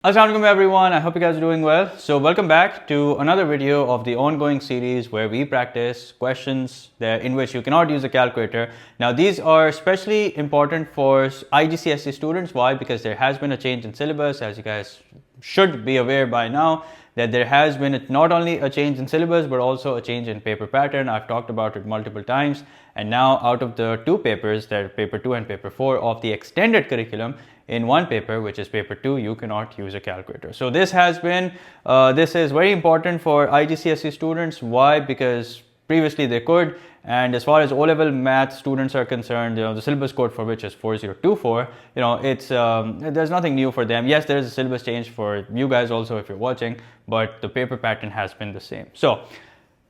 Assalamu alaikum everyone, I hope you guys are doing well. So welcome back to another video of the ongoing series where we practice questions in which you cannot use a calculator. Now these are especially important for IGCSE students. Why? Because there has been a change in syllabus, as you guys should be aware by now, that there has been not only a change in syllabus but also a change in paper pattern. I've talked about it multiple times, and now out of the two papers, that are paper 2 and paper 4 of the extended curriculum, in one paper, which is paper 2, you cannot use a calculator. So this is very important for IGCSE students. Why? Because previously they could, and as far as O-level math students are concerned, the syllabus code for which is 4024, there's nothing new for them. Yes, there is a syllabus change for you guys also if you're watching, but the paper pattern has been the same. So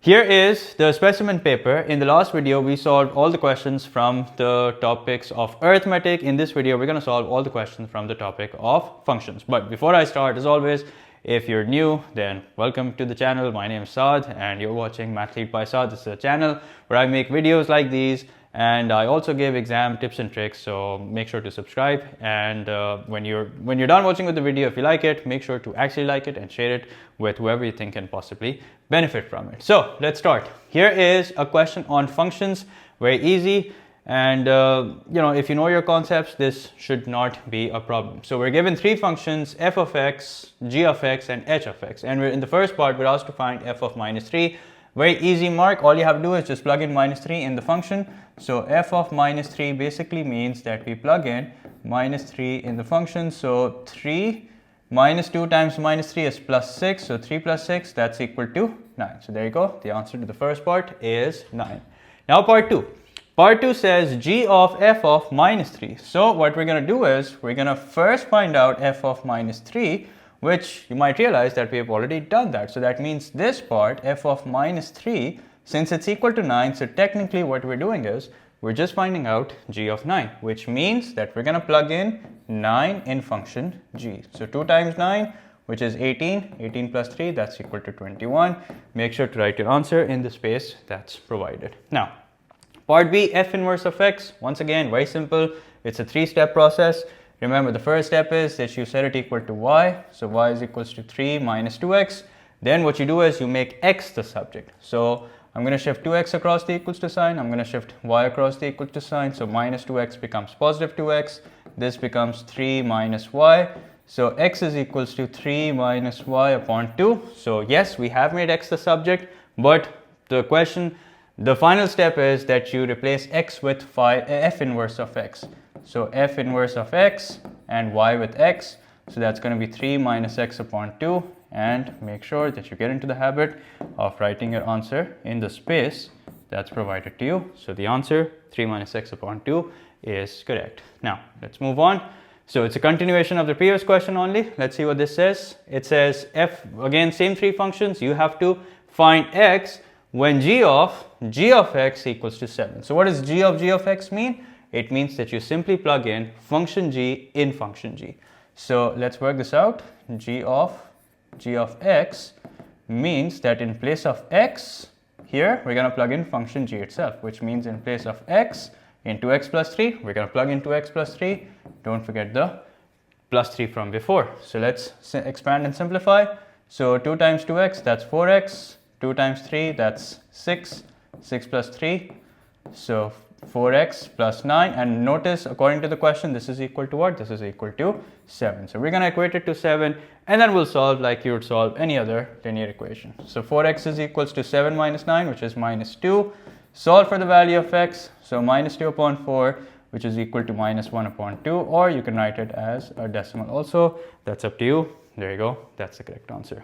here is the specimen paper. In the last video, we solved all the questions from the topics of arithmetic. In this video, we're going to solve all the questions from the topic of functions. But before I start, as always, if you're new, then welcome to the channel. My name is Saad and you're watching Mathlete by Saad. This is a channel where I make videos like these, and I also give exam tips and tricks, so make sure to subscribe. And when you're done watching with the video, if you like it, make sure to actually like it and share it with whoever you think can possibly benefit from it. So let's start. Here is a question on functions, very easy. And if you know your concepts, this should not be a problem. So we're given three functions: f of x, g of x, and h of x. And in the first part, we're asked to find f of minus 3. Very easy mark. All you have to do is just plug in minus 3 in the function. So f of minus 3 basically means that we plug in minus 3 in the function. So 3 minus 2 times minus 3 is plus 6. So 3 plus 6, that's equal to 9. So there you go. The answer to the first part is 9. Now part 2. Part 2 says g of f of minus 3. So what we're going to do is we're going to first find out f of minus 3, which you might realize that we have already done that. So that means this part, f of minus 3, since it's equal to 9, so technically what we're doing is we're just finding out g of 9, which means that we're going to plug in 9 in function g. So 2 times 9, which is 18. 18 plus 3, that's equal to 21. Make sure to write your answer in the space that's provided. Now, part B, f inverse of x. Once again, very simple. It's a three-step process. Remember, the first step is that you set it equal to y. So y is equals to 3 minus 2x. Then what you do is you make x the subject. So I'm going to shift 2x across the equals to sign. I'm going to shift y across the equal to sign. So minus 2x becomes positive 2x. This becomes 3 minus y. So x is equals to 3 minus y upon 2. So yes, we have made x the subject, but the final step is that you replace x with f inverse of x. So f inverse of x and y with x. So that's going to be 3 minus x upon 2. And make sure that you get into the habit of writing your answer in the space that's provided to you. So the answer, 3 minus x upon 2, is correct. Now let's move on. So it's a continuation of the previous question only. Let's see what this says. It says f, again, same three functions. You have to find x when g of x equals to 7. So what does g of x mean? It means that you simply plug in function g in function g. So let's work this out. G of x means that in place of x, here we're going to plug in function g itself, which means in place of x in 2x plus 3, we're going to plug in 2x plus 3. Don't forget the plus 3 from before. So let's expand and simplify. So 2 times 2x, that's 4x. 2 times 3, that's 6. 6 plus 3, so 4x plus 9. And notice, according to the question, this is equal to what? This is equal to 7. So we're going to equate it to 7, and then we'll solve like you would solve any other linear equation. So 4x is equals to 7 minus 9, which is minus 2. Solve for the value of x. So minus 2 upon 4, which is equal to minus 1 upon 2, or you can write it as a decimal also. That's up to you. There you go. That's the correct answer.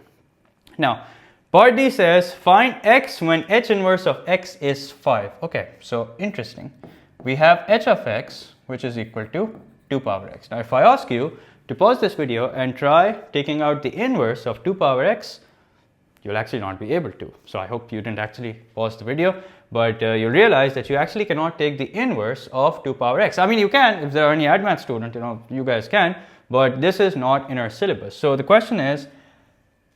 Now, part D says find x when h inverse of x is 5. Okay, so interesting. We have h of x, which is equal to 2 power x. Now if I ask you to pause this video and try taking out the inverse of 2 power x, you'll actually not be able to. So I hope you didn't actually pause the video, but you'll realize that you actually cannot take the inverse of 2 power x. I mean, you can, if there are any advanced students, you guys can, but this is not in our syllabus. So the question is,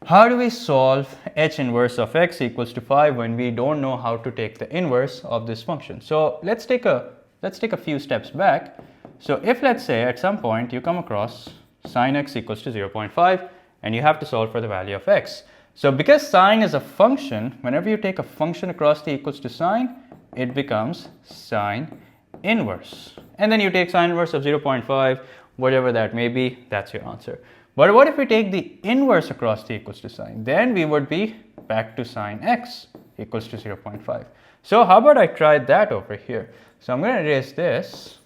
how do we solve h inverse of x equals to 5 when we don't know how to take the inverse of this function? So let's take a few steps back. So if, let's say, at some point you come across sine x equals to 0.5, and you have to solve for the value of x. So because sine is a function, whenever you take a function across the equals to sign, it becomes sine inverse. And then you take sine inverse of 0.5, whatever that may be, that's your answer. But what if we take the inverse across the equals to sign? Then we would be back to sine x equals to 0.5. So how about I try that over here? So I'm going to erase this.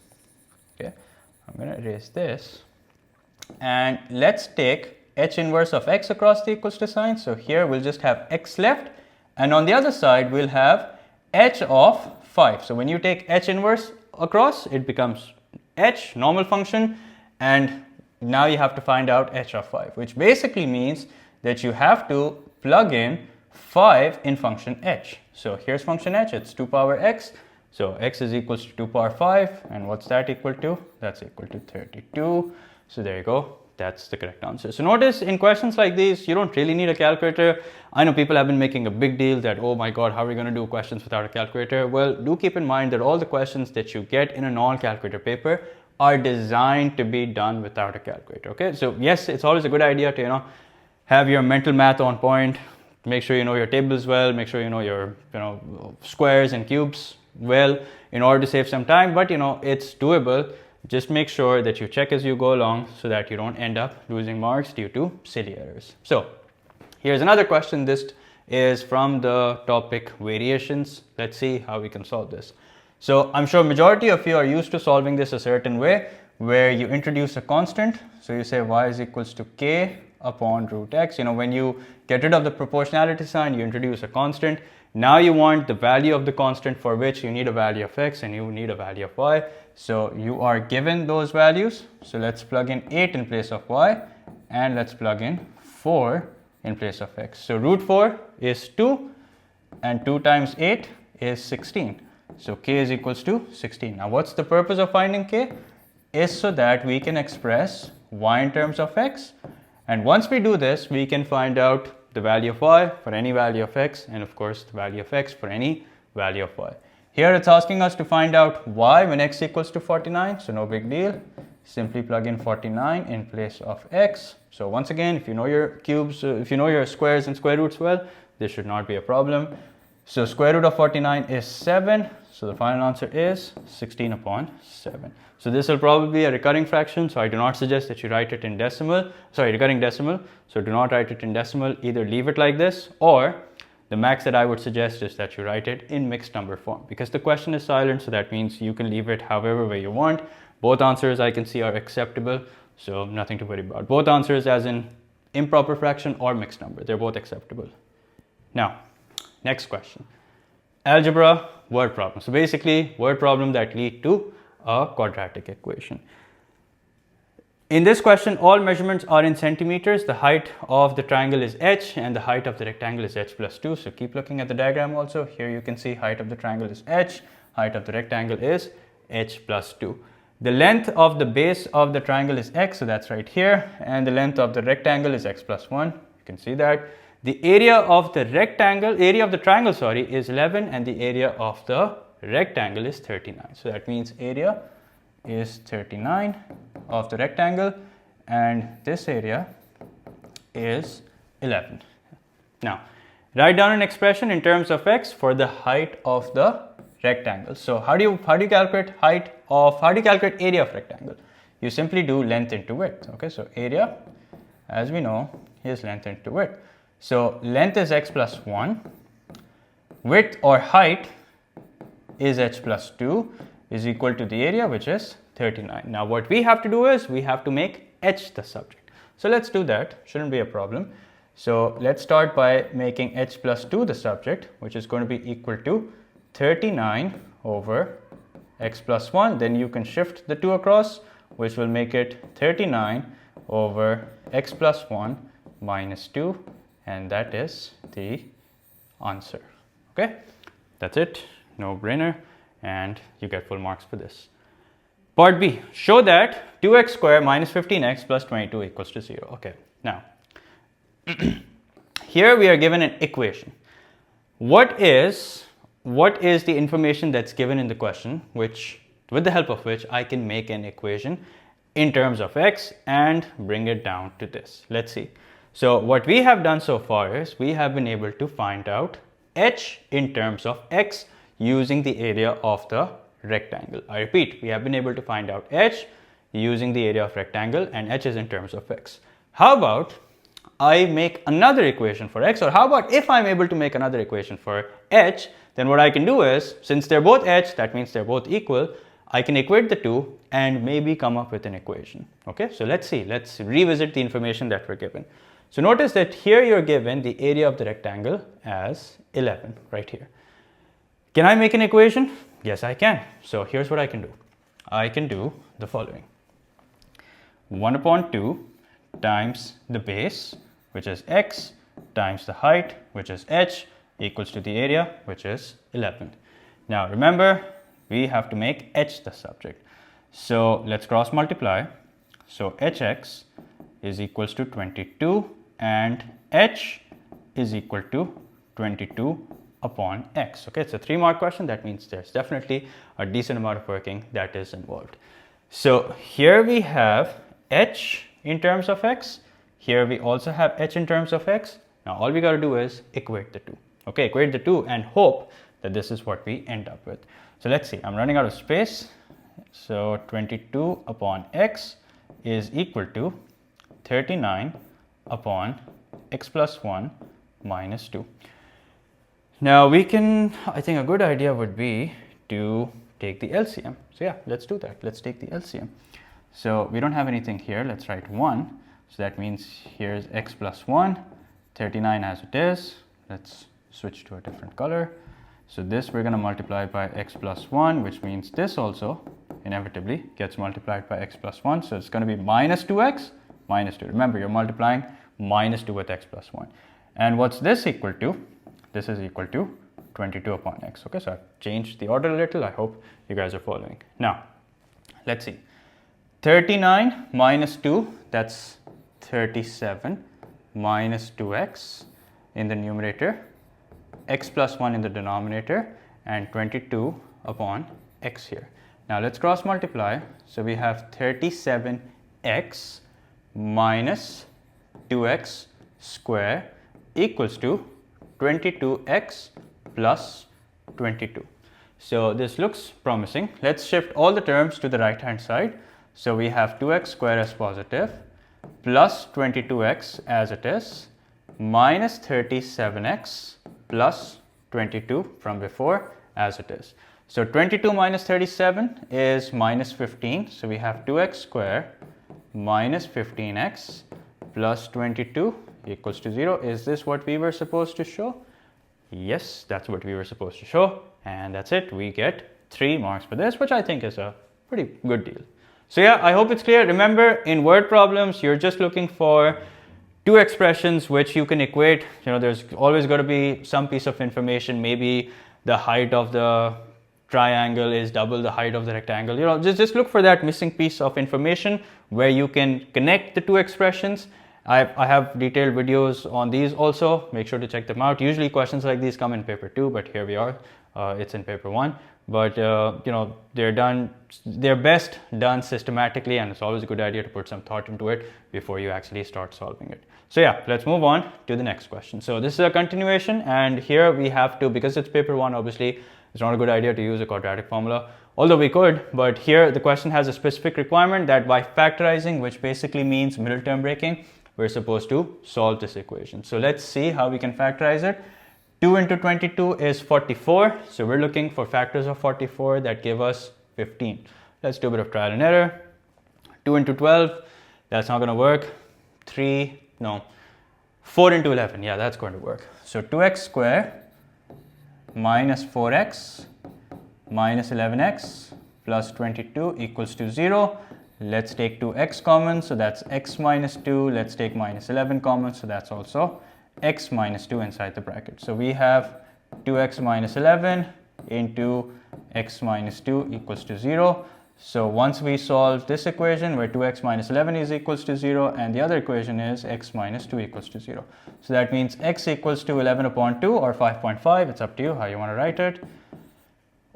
Okay, I'm going to erase this. And let's take h inverse of x across the equals to sign. So here we'll just have x left. And on the other side, we'll have h of 5. So when you take h inverse across, it becomes h, normal function. And now you have to find out h of 5, which basically means that you have to plug in 5 in function h. So here's function h, it's 2 power x. So x is equals to 2 power 5. And what's that equal to? That's equal to 32. So there you go. That's the correct answer. So notice in questions like these, you don't really need a calculator. I know people have been making a big deal that, oh my God, how are we going to do questions without a calculator? Well, do keep in mind that all the questions that you get in a non-calculator paper are designed to be done without a calculator. Okay, so yes, it's always a good idea to have your mental math on point. Make sure you know your tables well. Make sure you know your squares and cubes well in order to save some time. But it's doable. Just make sure that you check as you go along so that you don't end up losing marks due to silly errors. So here's another question. This is from the topic variations. Let's see how we can solve this. So I'm sure majority of you are used to solving this a certain way, where you introduce a constant. So you say y is equals to k upon root x. When you get rid of the proportionality sign, you introduce a constant. Now you want the value of the constant, for which you need a value of x and you need a value of y. So you are given those values. So let's plug in 8 in place of y, and let's plug in 4 in place of x. So root 4 is 2, and 2 times 8 is 16. So k is equals to 16. Now what's the purpose of finding k? Is so that we can express y in terms of x. And once we do this, we can find out the value of y for any value of x, and of course the value of x for any value of y. Here it's asking us to find out y when x equals to 49, so no big deal. Simply plug in 49 in place of x. So once again, if you know your cubes, if you know your squares and square roots well, this should not be a problem. So square root of 49 is 7, so the final answer is 16 upon 7. So this will probably be a recurring fraction, so I do not suggest that you write it in recurring decimal. So do not write it in decimal, either leave it like this, or the max that I would suggest is that you write it in mixed number form, because the question is silent, so that means you can leave it however way you want. Both answers I can see are acceptable, so nothing to worry about. Both answers, as in improper fraction or mixed number, they're both acceptable. Now, next question. Algebra word problem. So basically, word problem that lead to a quadratic equation. In this question, all measurements are in centimeters. The height of the triangle is h and the height of the rectangle is h plus 2. So keep looking at the diagram also. Here you can see height of the triangle is h, height of the rectangle is h plus 2. The length of the base of the triangle is x, so that's right here, and the length of the rectangle is x plus 1. You can see that. The area of the triangle, is 11, and the area of the rectangle is 39. So that means area is 39 of the rectangle, and this area is 11. Now, write down an expression in terms of x for the height of the rectangle. So how do you calculate area of rectangle? You simply do length into width. Okay, so area, as we know, is length into width. So length is x plus 1, width or height is h plus 2 is equal to the area, which is 39. Now what we have to do is we have to make h the subject. So let's do that, shouldn't be a problem. So let's start by making h plus 2 the subject, which is going to be equal to 39 over x plus 1. Then you can shift the 2 across, which will make it 39 over x plus 1 minus 2, and that is the answer. Okay, that's it, no brainer, and you get full marks for this. Part B, show that 2x squared minus 15x plus 22 equals to 0. Okay, now here we are given an equation. What is the information that's given in the question, which with the help of which I can make an equation in terms of x and bring it down to this. Let's see. So what we have done so far is we have been able to find out h in terms of x using the area of the rectangle. I repeat, we have been able to find out h using the area of rectangle, and h is in terms of x. How about I make another equation for x, or how about if I'm able to make another equation for h, then what I can do is, since they're both h, that means they're both equal, I can equate the two and maybe come up with an equation. Okay, so let's see, let's revisit the information that we're given. So notice that here you're given the area of the rectangle as 11 right here. Can I make an equation? Yes, I can. So here's what I can do. I can do the following. 1 upon 2 times the base, which is x, times the height, which is h, equals to the area, which is 11. Now remember, we have to make h the subject. So let's cross multiply. So hx is equals to 22 and h is equal to 22 upon x. Okay, it's a 3-mark question. That means there's definitely a decent amount of working that is involved. So here we have h in terms of x. Here we also have h in terms of x. Now all we got to do is equate the two. Okay, equate the two and hope that this is what we end up with. So let's see, I'm running out of space. So 22 upon x is equal to 39 upon x plus 1 minus 2. Now we can, I think a good idea would be to take the LCM. So yeah, let's do that. Let's take the LCM. So we don't have anything here. Let's write 1. So that means here's x plus 1, 39 as it is. Let's switch to a different color. So this we're going to multiply by x plus 1, which means this also inevitably gets multiplied by x plus 1. So it's going to be minus 2x minus 2. Remember, you're multiplying minus 2 with x plus 1. And what's this equal to? This is equal to 22 upon x. Okay, so I've changed the order a little. I hope you guys are following. Now, let's see. 39 minus 2, that's 37 minus 2x in the numerator, x plus 1 in the denominator, and 22 upon x here. Now let's cross multiply. So we have 37x minus 2x square equals to 22x plus 22. So this looks promising. Let's shift all the terms to the right hand side. So we have 2x square as positive plus 22x as it is minus 37x plus 22 from before as it is. So 22 minus 37 is minus 15. So we have 2x square minus 15x plus 22 equals to 0. Is this what we were supposed to show? Yes, that's what we were supposed to show. And that's it. We get 3 marks for this, which I think is a pretty good deal. So yeah, I hope it's clear. Remember, in word problems, you're just looking for 2 expressions which you can equate. You know, there's always got to be some piece of information. Maybe the height of the triangle is double the height of the rectangle. You know, just look for that missing piece of information where you can connect the 2 expressions. I have detailed videos on these also. Make sure to check them out. Usually questions like these come in paper 2, but here we are. It's in paper 1. But you know, they're best done systematically, and it's always a good idea to put some thought into it before you actually start solving it. So yeah, let's move on to the next question. So this is a continuation, and here we have to, because it's paper 1, obviously it's not a good idea to use a quadratic formula, although we could. But here the question has a specific requirement that by factorizing, which basically means middle term breaking, we're supposed to solve this equation. So let's see how we can factorize it. 2 into 22 is 44. So we're looking for factors of 44 that give us 15. Let's do a bit of trial and error. 2 into 12, that's not going to work. 4 into 11, yeah, that's going to work. So 2x square minus 4x minus 11x plus 22 equals to 0. Let's take 2x common, so that's x minus 2. Let's take minus 11 common, so that's also x minus 2 inside the bracket. So we have 2x minus 11 into x minus 2 equals to 0. So once we solve this equation where 2x minus 11 is equals to 0 and the other equation is x minus 2 equals to 0. So that means x equals to 11 upon 2 or 5.5. It's up to you how you want to write it.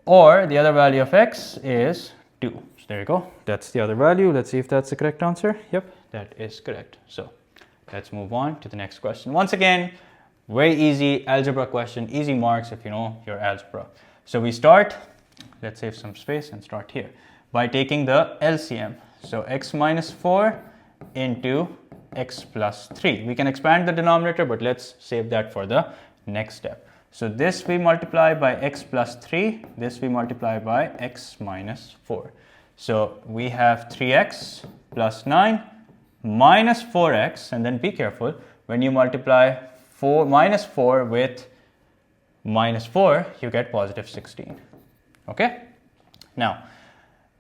Or the other value of x is 2. So there you go. That's the other value. Let's see if that's the correct answer. Yep, that is correct. So let's move on to the next question. Once again, very easy algebra question, easy marks if you know your algebra. So we start, let's save some space and start here by taking the LCM. So x minus 4 into x plus 3. We can expand the denominator, but let's save that for the next step. So this we multiply by x plus 3, this we multiply by x minus 4. So we have 3x plus 9 minus 4x, and then be careful, when you multiply minus 4 with minus 4, you get positive 16. Okay? Now,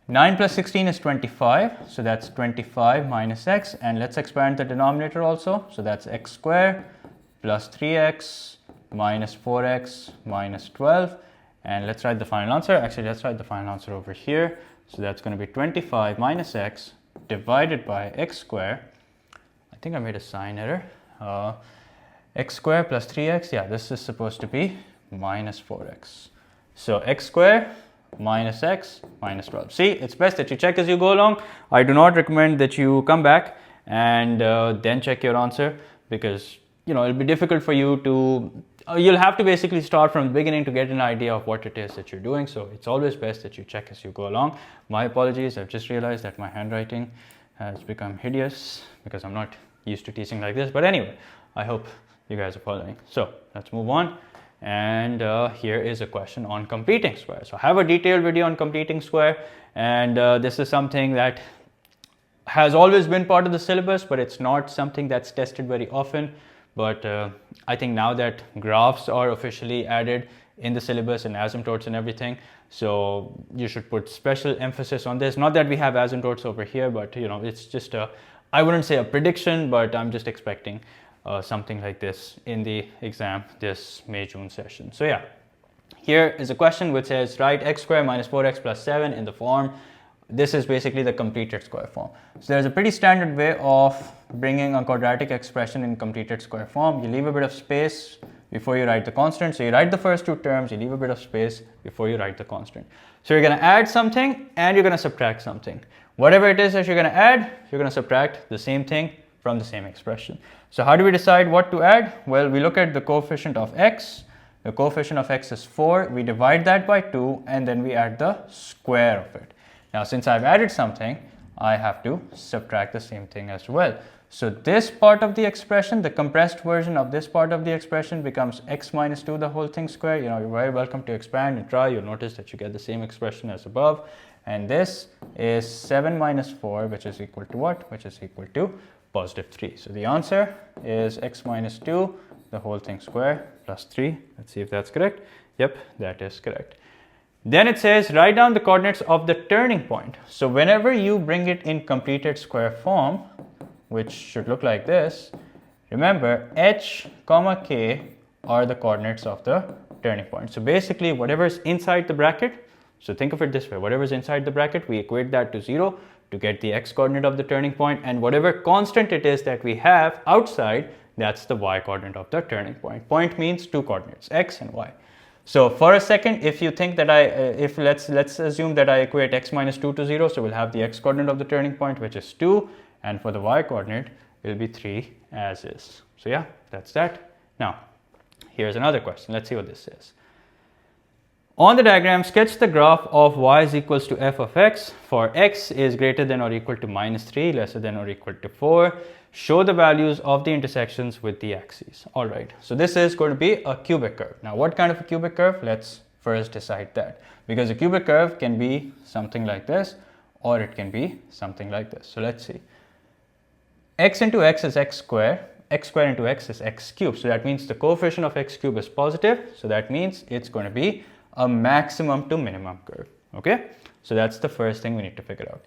9 plus 16 is 25, so that's 25 minus x, and let's expand the denominator also. So that's x squared plus 3x minus 4x minus 12, and let's write the final answer. Actually, let's write the final answer over here. So that's going to be 25 minus x divided by x squared. I think I made a sign error. X squared plus 3x, yeah, this is supposed to be minus 4x. So x squared minus x minus 12. See, it's best that you check as you go along. I do not recommend that you come back and then check your answer, because it'll be difficult for you to, you'll have to basically start from the beginning to get an idea of what it is that you're doing. So it's always best that you check as you go along. My apologies, I've just realized that my handwriting has become hideous because I'm not used to teaching like this. But anyway, I hope you guys are following. So let's move on. And here is a question on completing square. So I have a detailed video on completing square, and this is something that has always been part of the syllabus, but it's not something that's tested very often. But I think now that graphs are officially added in the syllabus and asymptotes and everything, so you should put special emphasis on this. Not that we have asymptotes over here, but it's just I wouldn't say a prediction, but I'm just expecting something like this in the exam this May-June session. So yeah, here is a question which says write x squared minus 4x plus 7 in the form. This is basically the completed square form. So there's a pretty standard way of bringing a quadratic expression in completed square form. You leave a bit of space before you write the constant. So you write the first two terms, you leave a bit of space before you write the constant. So you're going to add something and you're going to subtract something. Whatever it is that you're going to add, you're going to subtract the same thing from the same expression. So how do we decide what to add? Well, we look at the coefficient of x. The coefficient of x is 4. We divide that by 2 and then we add the square of it. Now, since I've added something, I have to subtract the same thing as well. So this part of the expression, the compressed version of this part of the expression, becomes x minus 2 the whole thing square. You're very welcome to expand and try. You'll notice that you get the same expression as above. And this is 7 minus 4, which is equal to what? Which is equal to positive 3. So the answer is x minus 2 the whole thing square plus 3. Let's see if that's correct. Yep, that is correct. Then it says write down the coordinates of the turning point. So whenever you bring it in completed square form, which should look like this, remember h comma k are the coordinates of the turning point. So basically whatever is inside the bracket, so think of it this way, whatever is inside the bracket, we equate that to 0 to get the x coordinate of the turning point, and whatever constant it is that we have outside, that's the y coordinate of the turning point. Point means two coordinates, x and y. So for a second, if you think that let's assume that I equate x minus 2 to 0, so we'll have the x coordinate of the turning point, which is 2, and for the y coordinate, it will be 3 as is. So yeah, that's that. Now, here's another question. Let's see what this says. On the diagram, sketch the graph of y is equals to f of x for x is greater than or equal to minus 3, lesser than or equal to 4. Show the values of the intersections with the axes. All right, so this is going to be a cubic curve. Now, what kind of a cubic curve? Let's first decide that, because a cubic curve can be something like this, or it can be something like this. So let's see. X into x is x squared. X squared into x is x cubed. So that means the coefficient of x cubed is positive. So that means it's going to be a maximum to minimum curve. Okay, so that's the first thing we need to figure out.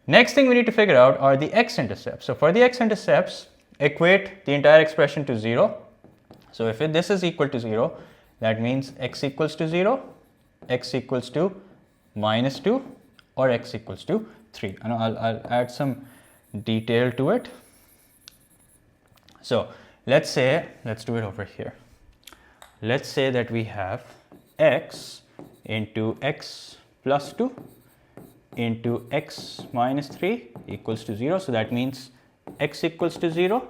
Next thing we need to figure out are the x-intercepts. So for the x-intercepts, equate the entire expression to 0. So if this is equal to 0, that means x equals to 0, x equals to minus 2, or x equals to 3. And I'll add some detail to it. So let's do it over here. Let's say that we have x into x plus 2 into x minus 3 equals to 0. So that means x equals to 0,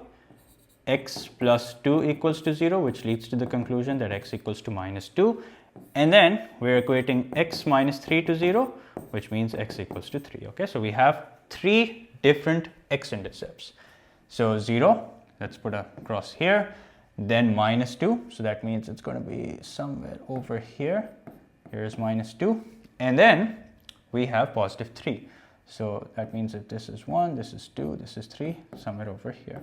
x plus 2 equals to 0, which leads to the conclusion that x equals to minus 2. And then we're equating x minus 3 to 0, which means x equals to 3. Okay, so we have 3 different x-intercepts. So 0, let's put a cross here, then minus 2. So that means it's going to be somewhere over here. Here's minus 2. And then we have positive 3. So that means that this is 1, this is 2, this is 3, somewhere over here.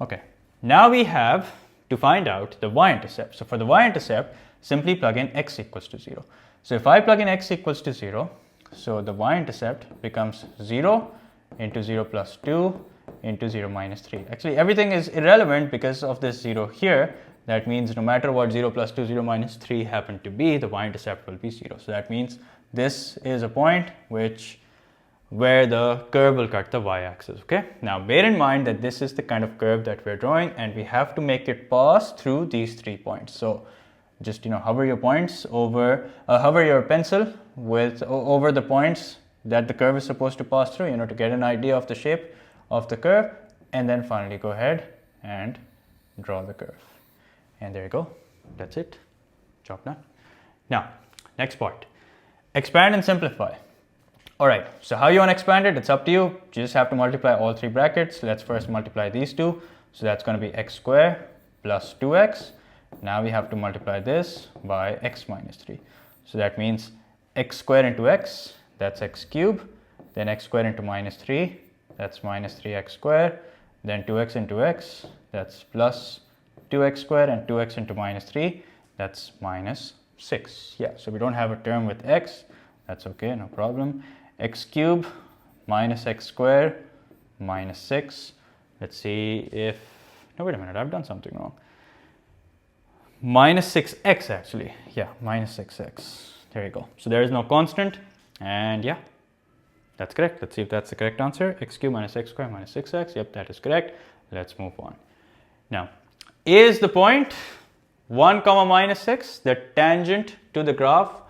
Okay, now we have to find out the y-intercept. So for the y-intercept, simply plug in x equals to 0. So if I plug in x equals to 0, so the y-intercept becomes 0 into 0 plus 2 into 0 minus 3. Actually, everything is irrelevant because of this 0 here. That means no matter what 0 plus 2, 0 minus 3 happen to be, the y-intercept will be 0. So that means this is a point where the curve will cut the y-axis. Okay. Now bear in mind that this is the kind of curve that we're drawing, and we have to make it pass through these 3 points. So just hover your points over, hover your pencil over the points that the curve is supposed to pass through, to get an idea of the shape of the curve, and then finally go ahead and draw the curve. And there you go. That's it. Job done. Now, next part. Expand and simplify. All right. So how you want to expand it? It's up to you. You just have to multiply all 3 brackets. Let's first multiply these 2. So that's going to be x squared plus 2x. Now we have to multiply this by x minus 3. So that means x squared into x, that's x cubed. Then x squared into minus 3, that's minus 3x squared. Then 2x into x, that's plus 2x squared, and 2x into minus 3, that's minus 6. Yeah, so we don't have a term with x. That's okay, no problem. X cubed minus x squared minus 6. Let's see if, no, wait a minute, I've done something wrong. Minus 6x actually. Yeah, minus 6x. There you go. So there is no constant, and yeah, that's correct. Let's see if that's the correct answer. X cubed minus x squared minus 6x. Yep, that is correct. Let's move on. Now, is the point 1 comma minus 6 the tangent to the graph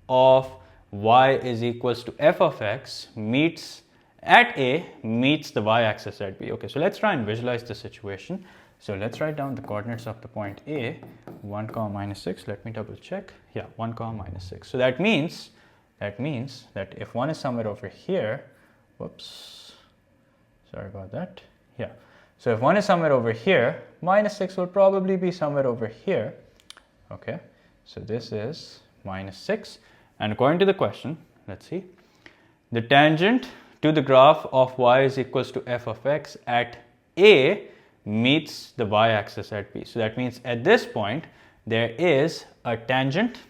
of y is equals to f of x meets at a meets the y-axis at b? Okay, so let's try and visualize the situation. So let's write down the coordinates of the point A, 1 comma minus 6. Let me double check. Yeah, 1 comma minus 6. So that means that if 1 is somewhere over here, whoops, sorry about that. Yeah, so if 1 is somewhere over here, minus 6 will probably be somewhere over here. Okay, so this is minus 6. And according to the question, let's see, the tangent to the graph of y is equals to f of x at A meets the y-axis at b. So that means at this point there is a tangent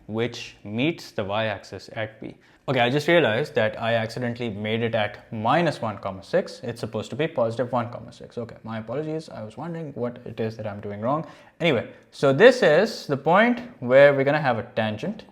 which meets the y-axis at b. Okay, I just realized that I accidentally made it at minus 1 comma 6. It's supposed to be positive 1 comma 6. Okay, my apologies. I was wondering what it is that I'm doing wrong. Anyway, so this is the point where we're going to have a tangent.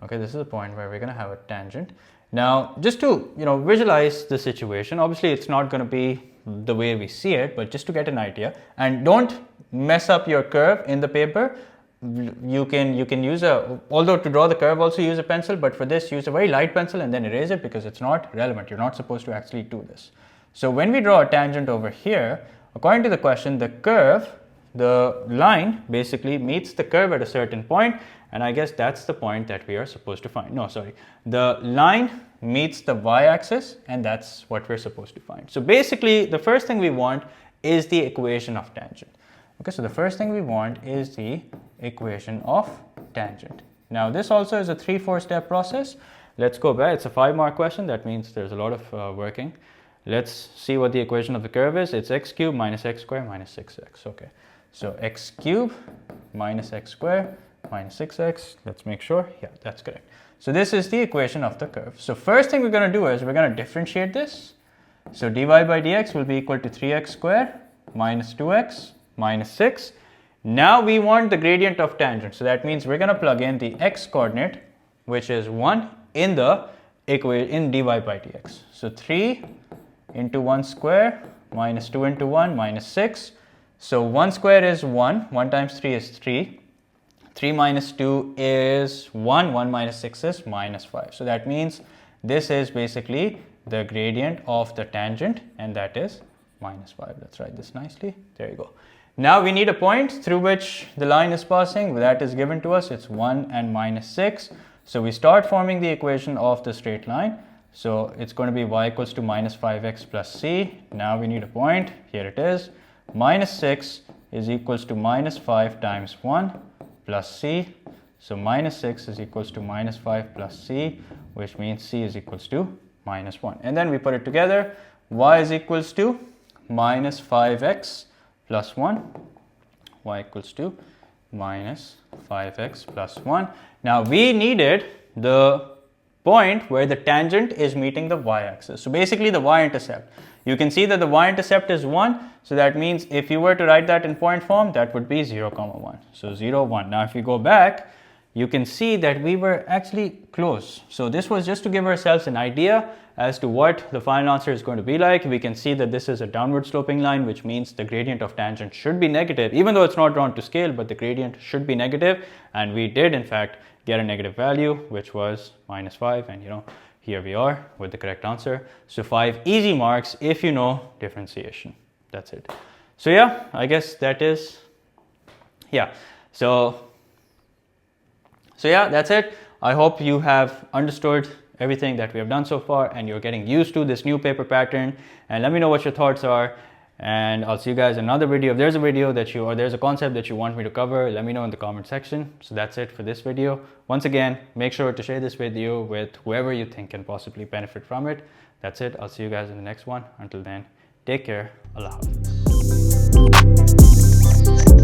Okay, this is the point where we're going to have a tangent. Now, just to visualize the situation, obviously it's not going to be the way we see it, but just to get an idea, and don't mess up your curve in the paper. You can use although to draw the curve also use a pencil, but for this use a very light pencil and then erase it because it's not relevant. You're not supposed to actually do this. So when we draw a tangent over here, according to the question, the curve, the line basically meets the curve at a certain point, and I guess that's the point that we are supposed to find. No, sorry. The line meets the y-axis, and that's what we're supposed to find. So basically, the first thing we want is the equation of tangent. Okay, so the first thing we want is the equation of tangent. Now, this also is a 3-4 step process. Let's go back. It's a 5-mark question. That means there's a lot of working. Let's see what the equation of the curve is. It's x cubed minus x squared minus 6x. Okay, so x cubed minus x squared minus 6x. Let's make sure. Yeah, that's correct. So this is the equation of the curve. So first thing we're going to do is we're going to differentiate this. So dy by dx will be equal to 3x squared minus 2x minus 6. Now we want the gradient of tangent. So that means we're going to plug in the x coordinate, which is 1, in the equation in dy by dx. So 3 into 1 square minus 2 into 1 minus 6. So 1 square is 1. 1 times 3 is 3. 3 minus 2 is 1, 1 minus 6 is minus 5. So that means this is basically the gradient of the tangent, and that is minus 5. Let's write this nicely. There you go. Now we need a point through which the line is passing. That is given to us. It's 1 and minus 6. So we start forming the equation of the straight line. So it's going to be y equals to minus 5x plus c. Now we need a point. Here it is. Minus 6 is equals to minus 5 times 1 plus c. So minus 6 is equals to minus 5 plus c, which means c is equals to minus 1. And then we put it together. Y is equals to minus 5x plus 1. Y equals to minus 5x plus 1. Now we needed the point where the tangent is meeting the y-axis. So basically the y-intercept. You can see that the y-intercept is 1. So that means if you were to write that in point form, that would be 0, 1. So 0, 1. Now if we go back, you can see that we were actually close. So this was just to give ourselves an idea as to what the final answer is going to be like. We can see that this is a downward sloping line, which means the gradient of tangent should be negative, even though it's not drawn to scale, but the gradient should be negative. And we did in fact get a negative value, which was minus 5. And here we are with the correct answer. So 5 easy marks if you know differentiation. That's it. So yeah, I guess that is, yeah. So yeah, that's it. I hope you have understood everything that we have done so far and you're getting used to this new paper pattern. And let me know what your thoughts are. And I'll see you guys in another video. If there's a video that you, or there's a concept that you want me to cover, let me know in the comment section. So that's it for this video. Once again, make sure to share this video with whoever you think can possibly benefit from it. That's it. I'll see you guys in the next one. Until then, take care. Allah Hafiz.